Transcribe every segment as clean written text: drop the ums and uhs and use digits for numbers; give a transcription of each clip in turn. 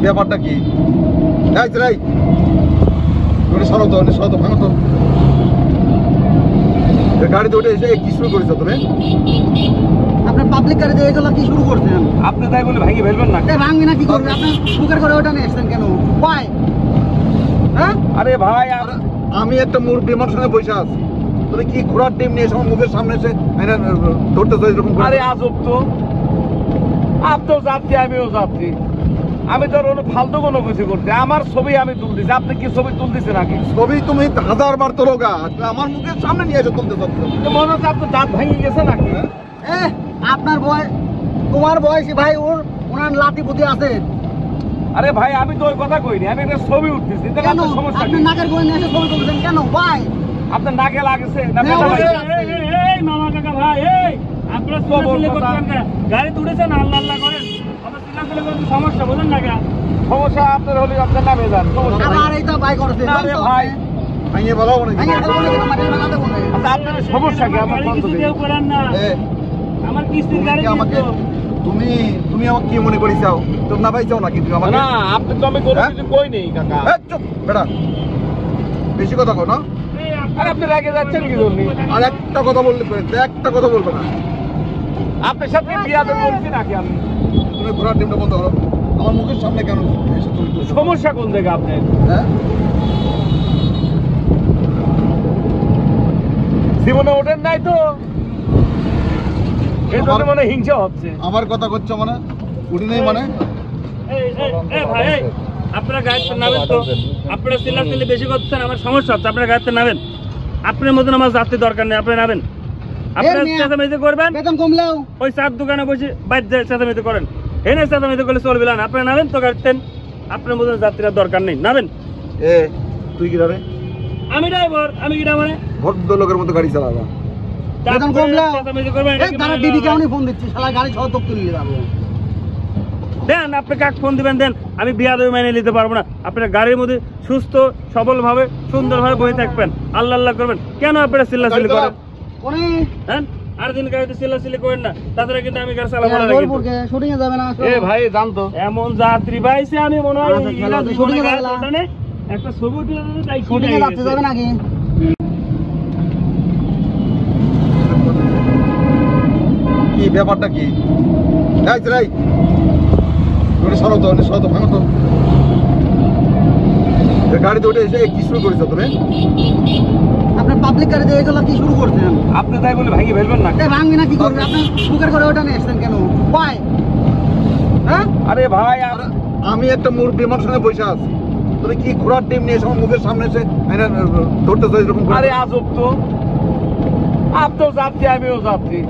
ব্যাপারটা কি? সরো তো ভাঙো তো। গাড়িতে উঠে এসে কি শুরু করেছো তুমি? আপনার পাবলিক গাড়িতে এগুলো কি শুরু করছেন? আপনি তাই বলে ভাঙি ফেলবেন না? ভাঙবি না কি করবে? আপনি সুগার করে ওটা নিয়ে এসছেন কেন? ভাই হ্যাঁ, আরে ভাই আমি একটা মুরব্বী মানুষের সঙ্গে বসে আছি, তুমি কি ঘোড়ার ডিম নিয়ে এসে আমার মুখের সামনে এসে ধরতে এরকম? আরে আজব তো, আপনিও যাত্রী আমিও যাত্রী, আমি তো কোনো ফালতু কোনো কিছু করতে, আমার ছবি আমি তুলতেছি, আপনি কি ছবি তুলতেছেন নাকি? ছবি তুমি 1000 বার তোলো গা, আমার মুখের সামনে নিয়ে এসে তুলতে চাচ্ছ। মনে হচ্ছে আপনার দাঁত ভেঙে গেছে নাকি? আপনার বয়স, তোমার বয়সী ভাই, ওনার লাতি পুতি আছে। আরে ভাই আমি তো ওই কথা কইনি, আমি একটা ছবি উঠতেছি। কেন আপনি নাকের গোড়া নিয়ে এসে ছবি তুলছেন কেন ভাই? আপনার নাকে লাগেছে না? মামা কাকা ভাই, আপনারা চিল্লাচিল্লি করছেন কেন? গাড়ি তুলেছেন আল্লাহ আল্লাহ করেন, আপনার চিল্লাচিল্লি করতে সমস্যা বোঝেন না কেন? সমস্যা আপনার হলে আপনার নামে যান, সমস্যা নাই। আমার এইটা ভাই করছে। আরে ভাই ভাঙিয়ে বলো না, আপনার সমস্যা কি? আমার গাড়ি কিছু কেউ করেন না, আমার কিস্তির গাড়ি আমাকে কিন্তু। তুমি আমাকে কি মনে করি চাও? তুমি না ভাই চাও নাকি তুমি আমাকে? না আপনি তো আমি কোনো কিছু কই নেই কাকা। চুপ বেটা, বেশি কথা কও না। আরে আপনি রেগে যাচ্ছেন কি জন্য? আর একটা কথা বললে একটা কথা বলবে না। আপনার সাথে বিয়াদব বলছি নাকি আমি? তুমি ঘোড়ার ডিমটা বন্ধ করো, আমার মুখের সামনে কেন এসে তুমি তুলছো? সমস্যা কোন জায়গা আপনার? হ্যাঁ, জীবনে ওঠেন নাই তো, এই জন্য মানে হিংসা হচ্ছে। আমার কথা করছো মানে উঠি নেই মানে? ভাই আপনারা গাড়িতে নামেন তো, আপনারা চিল্লাচিল্লি বেশি করছেন, আমার সমস্যা হচ্ছে। আপনারা গাড়িতে নামেন, আপনার মতন আমার যাত্রী দরকার নেই, আপনি নামেন। আপনারা চেঁচামেচি করবেন, বেতন কমলেও ওই চার দোকানে বসে বাইরে চেঁচামেচি করেন, এনে চেঁচামেচি করলে চলবে না। আপনারা নামেন তো গাড়িতে, আপনার মতন যাত্রীরা দরকার নেই, নামেন। তুই কি রে? আমি ড্রাইভার, আমি কি মানে ভদ্রলোকের মতো গাড়ি চালাবা। বেতন কমলেও চেঁচামেচি করবেন। তারা দিদি কেমনই ফোন দিচ্ছি, শালা গাড়ি সহ তপ তুলে যাবো। দেন আপনি কাক ফোন দিবেন দেন, আমি বিয়াদবি মেনে নিতে পারবো না। আপনার গাড়ির মধ্যে সুস্থ সবল ভাবে সুন্দরভাবে বসে থাকবেন, আল্লাহ আল্লাহ করবেন। কেন আপনারা চিল্লাচিল্লি করেন? হ্যাঁ, আর দিন গাড়িতে চিল্লাচিল্লি করেন না, তাছাড়া কিন্তু আমি গাড়ি চালাবো না। শুটিং এ যাবে না? ভাই জানতো এমন যাত্রী পাইছে আমি মনে হয় শুটিং এ যাবে না, একটা ছবি তুলে দিতে চাই। শুটিং এ যাচ্ছে যাবে নাকি? কি ব্যাপারটা কি? সরো তো ভাঙো তো। গাড়িতে উঠে এসে কি শুরু করেছো তুমি? আপনার পাবলিক গাড়িতে এগুলো কি শুরু করছেন? আপনি তাই বলে ভাঙি ফেলবেন না? ভাঙবি না কি করবে? আপনি সুগার করে ওটা নিয়ে এসছেন কেন ভাই? হ্যাঁ, আরে ভাই আমি একটা মুরব্বী মানুষের সঙ্গে বসে আছি, তুমি কি ঘোড়ার ডিম নিয়ে এসে আমার মুখের সামনে এসে ধরতে এরকম? আরে আজব তো, আপনিও যাত্রী আমিও যাত্রী,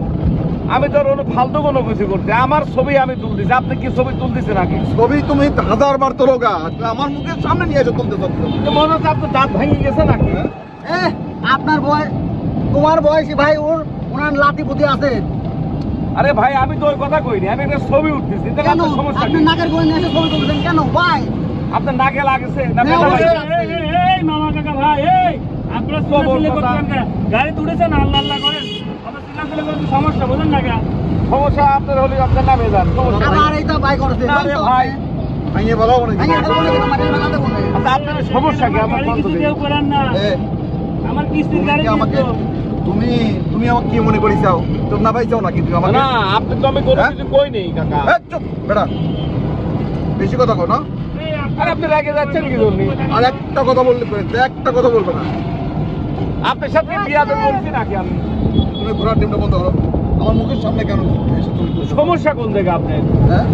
আমি তো কোনো ফালতু কোনো কিছু করতে, আমার ছবি আমি তুলতেছি, আপনি কি ছবি তুলতেছেন নাকি? ছবি তুমি 1000 বার তোলো গা, আমার মুখের সামনে নিয়ে এসে তুলতে চাচ্ছ। মনে হচ্ছে আপনার দাঁত ভেঙে গেছে নাকি? আপনার বয়স, তোমার বয়সী ভাই, ওনার লাতি পুতি আছে। আরে ভাই আমি তো ওই কথা কইনি, আমি একটা ছবি উঠতেছি। কেন আপনি নাকের গোড়া নিয়ে এসে ছবি তুলছেন কেন ভাই? আপনার নাকে লাগেছে না? মামা কাকা ভাই, আপনারা চিল্লাচিল্লি করছেন কেন? গাড়ি তুলেছেন আল্লাহ আল্লাহ করেন, আপনার চিল্লাচিল্লি করতে সমস্যা বোঝেন না কেন? সমস্যা আপনার হলে আপনার নামে যান, সমস্যা নাই। আমার এইটা ভাই করছে। আরে ভাই ভাঙিয়ে বলো না, আপনার সমস্যা কি? আমার গাড়ি কিছু কেউ করেন না, আমার কিস্তির গাড়ি আমাকে কিন্তু। তুমি আমাকে কি মনে করি চাও? তুমি না ভাই চাও নাকি তুমি আমাকে? না আপনি তো আমি কোনো কিছু কই নেই কাকা। চুপ বেটা, বেশি কথা কও না। আরে আপনি রেগে যাচ্ছেন কি জন্য? আর একটা কথা বললে একটা কথা বলবে না। আপনার সাথে বিয়াদব বলছি নাকি আমি? তুমি ঘোড়ার ডিমটা বন্ধ করো, আমার মুখের সামনে কেন এসে তুমি তুলছো? সমস্যা কোন জায়গা আপনার? হ্যাঁ,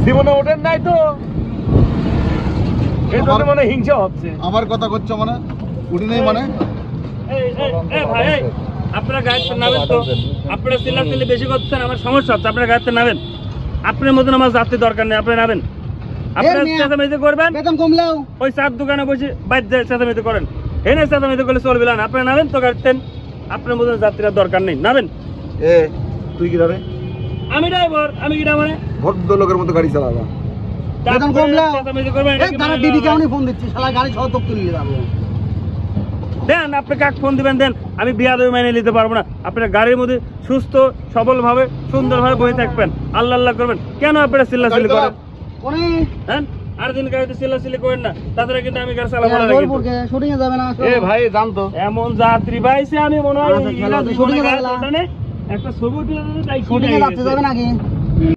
জীবনে ওঠেন নাই তো, এই জন্য মানে হিংসা হচ্ছে। আমার কথা করছো মানে উঠি নেই মানে? ভাই আপনারা গাড়িতে নামেন তো, আপনারা চিল্লাচিল্লি বেশি করছেন, আমার সমস্যা হচ্ছে। আপনারা গাড়িতে নামেন, আপনার মতন আমার যাত্রী দরকার নেই, আপনি নামেন। আপনারা চেঁচামেচি করবেন, বেতন কমলেও ওই চার দোকানে বসে বাইরে চেঁচামেচি করেন, এনে চেঁচামেচি করলে চলবে না। আপনারা নামেন তো গাড়িতে, আপনার মতন যাত্রীরা দরকার নেই, নামেন। তুই কি রে? আমি ড্রাইভার, আমি কি মানে ভদ্রলোকের মতো গাড়ি চালাবা। বেতন কমলেও চেঁচামেচি করবেন। তারা দিদি কেমনই ফোন দিচ্ছি, শালা গাড়ি সহ তপ তুলে যাবো। দেন আপনি কাক ফোন দিবেন দেন, আমি বিয়াদবি মেনে নিতে পারবো না। আপনারা গাড়ির মধ্যে সুস্থ সবল ভাবে সুন্দরভাবে বসে থাকবেন, আল্লাহ আল্লাহ করবেন। কেন আপনারা চিল্লাচিল্লি করেন? উনি হ্যাঁ আর দিন গাড়িতে চিল্লাচিল্লি করেন না, তাছাড়া কিন্তু আমি গাড়ি চালাবো না। জোরপুরকে শুটিং এ যাবে না এ ভাই জানতো এমন যাত্রী পাইছে আমি মনে হয় আচ্ছা, চলো, শুটিং এ যাবে না। একটা ছবি তুলে দিতে চাই। শুটিং এ যাচ্ছে যাবে নাকি